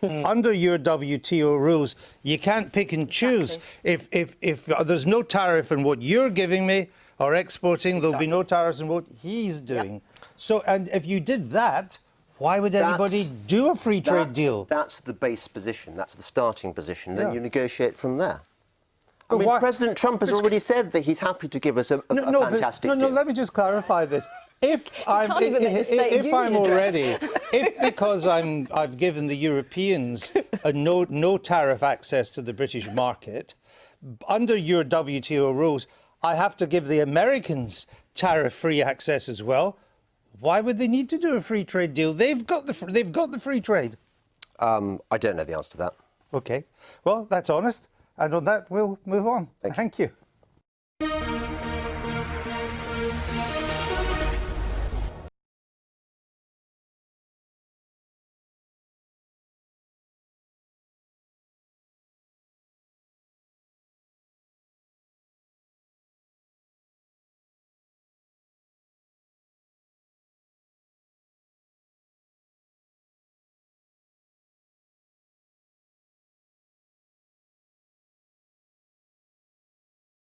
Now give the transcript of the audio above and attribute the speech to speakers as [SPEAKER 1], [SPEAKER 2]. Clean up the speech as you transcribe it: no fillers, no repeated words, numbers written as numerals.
[SPEAKER 1] Under your WTO rules, you can't pick and choose. If there's no tariff in what you're giving me or exporting, there'll be no tariffs in what he's doing.
[SPEAKER 2] Yep.
[SPEAKER 1] So, and if you did that, why would anybody do a free trade deal?
[SPEAKER 3] That's the base position. That's the starting position. Then you negotiate from there. I
[SPEAKER 1] But
[SPEAKER 3] mean,
[SPEAKER 1] why-
[SPEAKER 3] President Trump has already said that he's happy to give us a fantastic deal.
[SPEAKER 1] Let me just clarify this. If I'm
[SPEAKER 2] already,
[SPEAKER 1] if because I've given the Europeans a no tariff access to the British market, under your WTO rules, I have to give the Americans tariff-free access as well. Why would they need to do a free trade deal? They've got the free trade.
[SPEAKER 3] I don't know the answer to that.
[SPEAKER 1] Okay, well, that's honest. And on that, we'll move on. Thank you.